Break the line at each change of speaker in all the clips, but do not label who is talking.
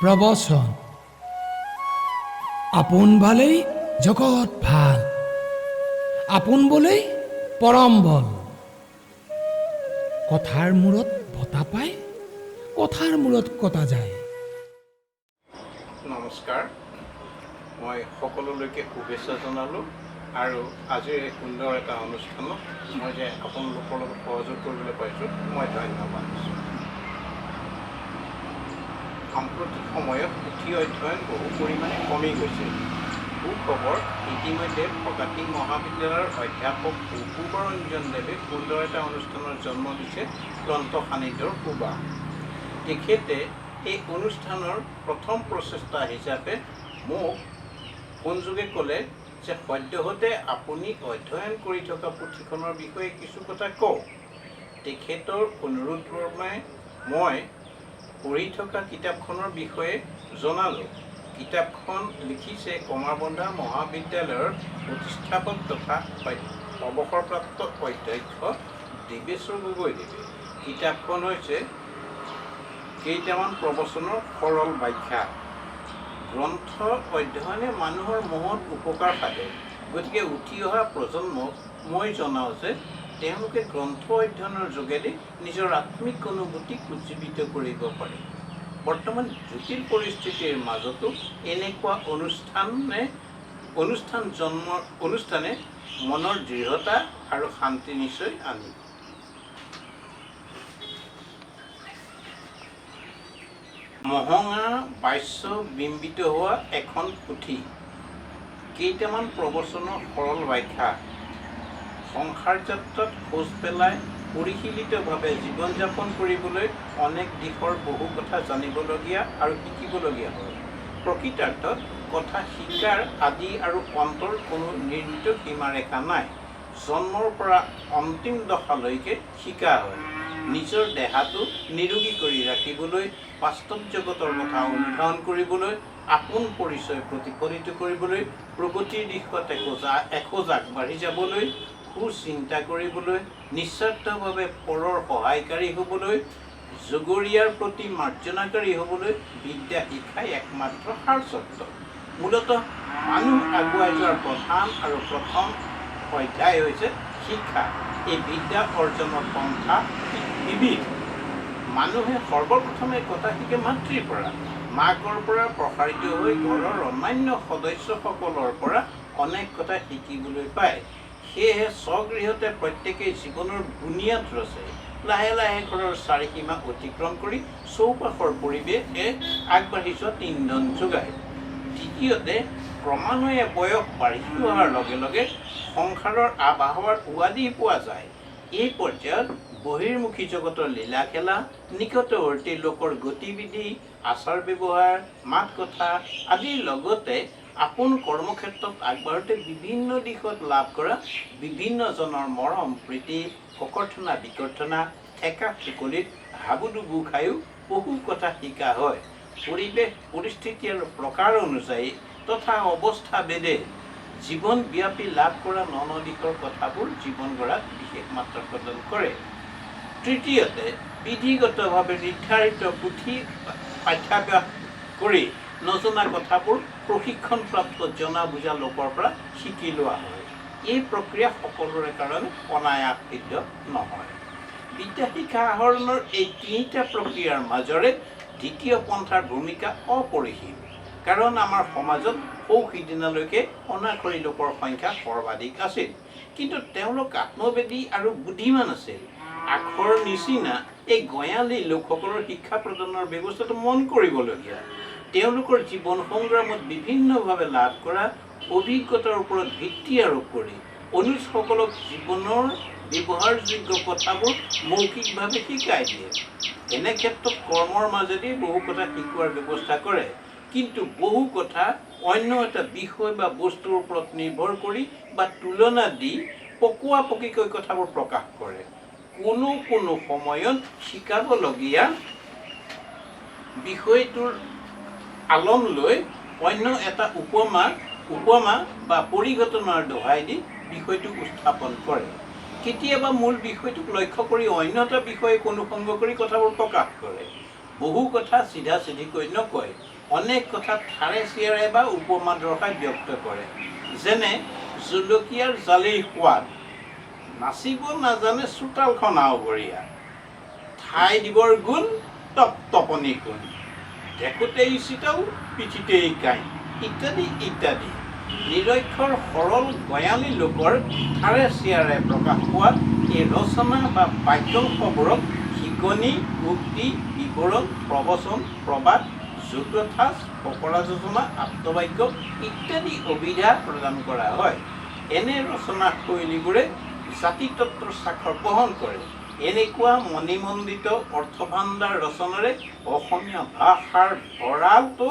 ৰৱচন আপোন ভালেই জগত ভাল, আপোন বলেই পৰম বল। কথাৰ মূৰত ভটা পায়, কথাৰ মূৰত কটা যায়।
নমস্কাৰ, মই সকলোলৈকে শুভেচ্ছা জনালোঁ আৰু আজিৰ এই সুন্দৰ এটা অনুষ্ঠানত মই যে আপোনালোকৰ লগত সহযোগ কৰিবলৈ পাইছোঁ মই ধন্যবাদ দিছোঁ। সাম্প্ৰতিক সময়ত পুথি অধ্যয়ন বহু পৰিমাণে কমি গৈছে। সুখবৰ, ইতিমধ্যে ফকাটি মহাবিদ্যালয়ৰ অধ্যাপক ৰঞ্জনদেৱে সুন্দৰ এটা অনুষ্ঠানৰ জন্ম দিছে গ্ৰন্থ সান্নিধ্যৰ সুবাস। তেখেতে এই অনুষ্ঠানৰ প্ৰথম প্ৰচেষ্টা হিচাপে মোক ফোনযোগে ক'লে যে সদ্যহতে আপুনি অধ্যয়ন কৰি থকা পুথিখনৰ বিষয়ে কিছু কথা কওক। তেখেতৰ অনুৰোধ ক্ৰমে মই পঢ়ি থকা কিতাপখনৰ বিষয়ে জনালোঁ। কিতাপখন লিখিছে কমাৰবন্ধা মহাবিদ্যালয়ৰ প্ৰতিষ্ঠাপক তথা অৱসৰপ্ৰাপ্ত অধ্যক্ষ দেৱেশ্বৰ গগৈদেৱে। কিতাপখন হৈছে কেইটামান প্ৰবচনৰ সৰল ব্যাখ্যা। গ্ৰন্থ অধ্যয়নে মানুহৰ মহৎ উপকাৰ সাধে। গতিকে উঠি অহা প্ৰজন্মক মই জনাওঁ যে তেওঁলোকে গ্ৰন্থ অধ্যয়নৰ যোগেদি নিজৰ আত্মিক অনুভূতিক উজ্জীৱিত কৰিব পাৰে। বৰ্তমান জটিল পৰিস্থিতিৰ মাজতো এনেকুৱা অনুষ্ঠানে মনৰ দৃঢ়তা আৰু শান্তি নিশ্চয় আনিব। মহঙা বাস্য বিম্বিত হোৱা এখন পুথি, কেইটামান প্ৰবচনৰ সৰল ব্যাখ্যা। সংসাৰ যাত্ৰাত খোজ পেলাই পৰিশীলিতভাৱে জীৱন যাপন কৰিবলৈ অনেক দিশৰ বহু কথা জানিবলগীয়া আৰু শিকিবলগীয়া হয়। প্ৰকৃতাৰ্থত কথা শিকাৰ আদি আৰু অন্তৰ কোনো নিৰ্ণিত সীমাৰেখা নাই। জন্মৰ পৰা অন্তিম দশালৈকে শিকা হয়। নিজৰ দেহাটো নিৰোগী কৰি ৰাখিবলৈ, বাস্তৱ জগতৰ কথা অনুধাৱন কৰিবলৈ, আপোন পৰিচয় প্ৰতিফলিত কৰিবলৈ, প্ৰগতিৰ দিশত এখোজ আগবাঢ়ি যাবলৈ, সুচিন্তা কৰিবলৈ, নিস্বাৰ্থভাৱে পৰৰ সহায়কাৰী হ'বলৈ, জগৰীয়াৰ প্ৰতি মাৰ্জনাকাৰী হ'বলৈ বিদ্যা শিক্ষাই একমাত্ৰ সাৰচৰ্ত। মূলতঃ মানুহ আগুৱাই যোৱাৰ প্ৰধান আৰু প্ৰথম অধ্যায় হৈছে শিক্ষা। এই বিদ্যা অৰ্জনৰ পন্থা বিবিধ। মানুহে সৰ্বপ্ৰথমে কথা শিকে মাতৃৰ পৰা, মাকৰ পৰা প্ৰসাৰিত হৈ ঘৰৰ অন্যান্য সদস্যসকলৰ পৰা অনেক কথা শিকিবলৈ পায়। সেয়েহে স্বগৃহতে প্ৰত্যেকেই জীৱনৰ বুনিয়াদ ৰচে। লাহে লাহে ঘৰৰ চাৰিসীমা অতিক্ৰম কৰি চৌপাশৰ পৰিৱেশে আগবাঢ়ি যোৱাত ইন্ধন যোগায়। দ্বিতীয়তে, ক্ৰমান্বয়ে বয়স বাঢ়ি অহাৰ লগে লগে সংসাৰৰ আবহাৱাৰ উৱাদি পোৱা যায়। এই পৰ্যায়ত বহিৰ্মুখী জগতৰ লীলা খেলা, নিকটৱৰ্তী লোকৰ গতিবিধি, আচাৰ ব্যৱহাৰ, মাত কথা আদিৰ লগতে আপোন কৰ্মক্ষেত্ৰত আগবাঢ়োতে বিভিন্ন দিশত লাভ কৰা বিভিন্নজনৰ মৰম প্ৰীতি, ককৰ্থনা বিকৰ্থনা, ঠেকা ফুকলিত হাবুডুবু খায়ো বহু কথা শিকা হয়। পৰিৱেশ পৰিস্থিতি আৰু প্ৰকাৰ অনুযায়ী তথা অৱস্থা ভেদে জীৱনব্যাপী লাভ কৰা দিশৰ কথাবোৰ জীৱন গঢ়াত বিশেষ মাত্ৰা প্ৰদান কৰে। তৃতীয়তে, বিধিগতভাৱে নিৰ্ধাৰিত পুথি পাঠ্যাভ্যাস কৰি নজনা কথাবোৰ প্ৰশিক্ষণপ্ৰাপ্ত জনা বুজা লোকৰ পৰা শিকি লোৱা হয়। এই প্ৰক্ৰিয়া সকলোৰে কাৰণে অনায়াসিদ্ধ নহয়। বিদ্যা শিক্ষা আহৰণৰ এই তিনিটা প্ৰক্ৰিয়াৰ মাজৰে দ্বিতীয় পন্থাৰ ভূমিকা অপৰিসীম। কাৰণ আমাৰ সমাজত সিদিনালৈকে অনাখৰী লোকৰ সংখ্যা সৰ্বাধিক আছিল। কিন্তু তেওঁলোক আত্মবেদী আৰু বুদ্ধিমান আছিল। আখৰ নিচিনা এই গয়ালী লোকসকলৰ শিক্ষা প্ৰদানৰ ব্যৱস্থাটো মন কৰিবলগীয়া। তেওঁলোকৰ জীৱন সংগ্ৰামত বিভিন্নভাৱে লাভ কৰা অভিজ্ঞতাৰ ওপৰত ভিত্তি আৰোপ কৰি অনুজসকলক জীৱনৰ ব্যৱহাৰযোগ্য কথাবোৰ মৌখিকভাৱে শিকাই দিয়ে। এনে ক্ষেত্ৰত কৰ্মৰ মাজেদি বহু কথা শিকোৱাৰ ব্যৱস্থা কৰে। কিন্তু বহু কথা অন্য এটা বিষয় বা বস্তুৰ ওপৰত নিৰ্ভৰ কৰি বা তুলনা দি পকুৱাপকিকৈ কথাবোৰ প্ৰকাশ কৰে। কোনো সময়ত শিকাবলগীয়া বিষয়টোৰ আলম লৈ অন্য এটা উপমা বা পৰিঘটনাৰ দোহাই দি বিষয়টো উত্থাপন কৰে। কেতিয়াবা মূল বিষয়টোক লক্ষ্য কৰি অন্য এটা বিষয়ক অনুসংগ কৰি কথাবোৰ প্ৰকাশ কৰে। বহু কথা চিধা চিধিকৈ নকয়। অনেক কথা ঠাৰে চিয়াৰে বা উপমা দৰ্শাই ব্যক্ত কৰে। যেনে জলকীয়াৰ জালিৰ সোৱাদ, নাচিব নাজানে চোতালখন আওবৰীয়া, ঠাই দিবৰ গুণ টপটপনি কোন, দেখোঁতেই চিতল পিঠিতেই কাঁই, ইত্যাদি ইত্যাদি। নিৰক্ষৰ সৰল গয়ালী লোকৰ ঠাৰে চিয়াৰে প্ৰকাশ পোৱা এই ৰচনা বা বাক্যাংশবোৰক শিকনি, উক্তি, বিৱৰণ, প্ৰবচন, প্ৰবাদ, জতুঠাঁচ, ফকৰা যোজনা, আপ্তবাক্য ইত্যাদি অভিধা প্ৰদান কৰা হয়। এনে ৰচনা শৈলীবোৰে জাতিতত্বৰ স্বাক্ষৰ বহন কৰে। এনেকুৱা মণিমণ্ডিত অৰ্থভাণ্ডাৰ ৰচনাৰে অসমীয়া ভাষাৰ ভঁৰালটো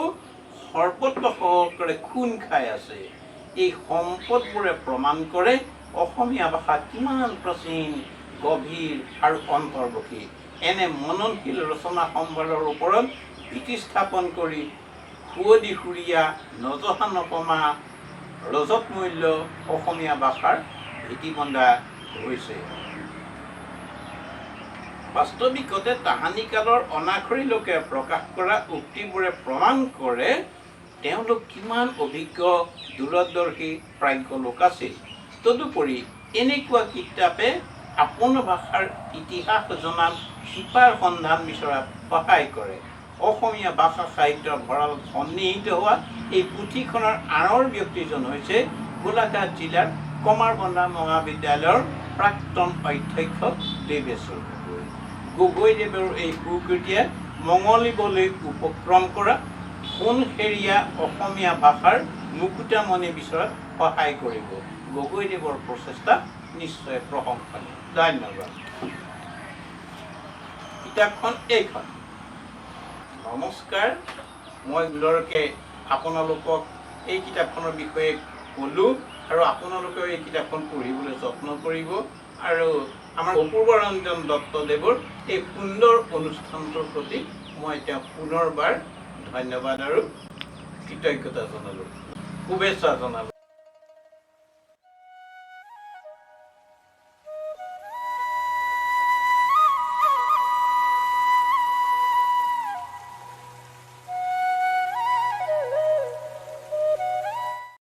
সৰ্বত্ৰ সহকাৰে খোন খাই আছে। এই সম্পদবোৰে প্ৰমাণ কৰে অসমীয়া ভাষা কিমান প্ৰাচীন, গভীৰ আৰু অন্তৰ্বশী। এনে মননশীল ৰচনা সম্ভাৰৰ ওপৰত ভিত্তি স্থাপন কৰি সুৱদি সুৰীয়া, নজহা নপমা, ৰজত মূল্য অসমীয়া ভাষাৰ ভেটি বন্ধা হৈছে। বাস্তৱিকতে তাহানিকালৰ অনাখৰী লোকে প্ৰকাশ কৰা উক্তিবোৰে প্ৰমাণ কৰে তেওঁলোক কিমান অভিজ্ঞ, দূৰদৰ্শী প্ৰাজ্ঞ লোক আছিল। তদুপৰি এনেকুৱা কিতাপে আপোন ভাষাৰ ইতিহাস জনাত শিপাৰ সন্ধান বিচৰাত সহায় কৰে। অসমীয়া ভাষা সাহিত্যৰ ভঁৰাল সন্নিহিত হোৱা এই পুথিখনৰ আঁৰৰ ব্যক্তিজন হৈছে গোলাঘাট জিলাৰ কমাৰবন্ধা মহাবিদ্যালয়ৰ প্ৰাক্তন অধ্যক্ষ দেৱেশ্বৰ গগৈ। গগৈদেৱৰ এই সুকৃতিয়ে মঙলিবলৈ উপক্ৰম কৰা সোণসেৰীয়া অসমীয়া ভাষাৰ মুকুতামণি বিচৰাত সহায় কৰিব। গগৈদেৱৰ প্ৰচেষ্টা নিশ্চয় প্ৰশংসনীয়। ধন্যবাদ। কিতাপখন এইখন। নমস্কাৰ, মই সুন্দৰকৈ আপোনালোকক এই কিতাপখনৰ বিষয়ে ক'লোঁ আৰু আপোনালোকেও এই কিতাপখন পঢ়িবলৈ যত্ন কৰিব আৰু আমাৰ অপূৰ্বৰঞ্জন দত্তদেৱৰ এই সুন্দৰ অনুষ্ঠানটোৰ প্ৰতি মই তেওঁক পুনৰবাৰ ধন্যবাদ আৰু কৃতজ্ঞতা জনালোঁ, শুভেচ্ছা জনালোঁ।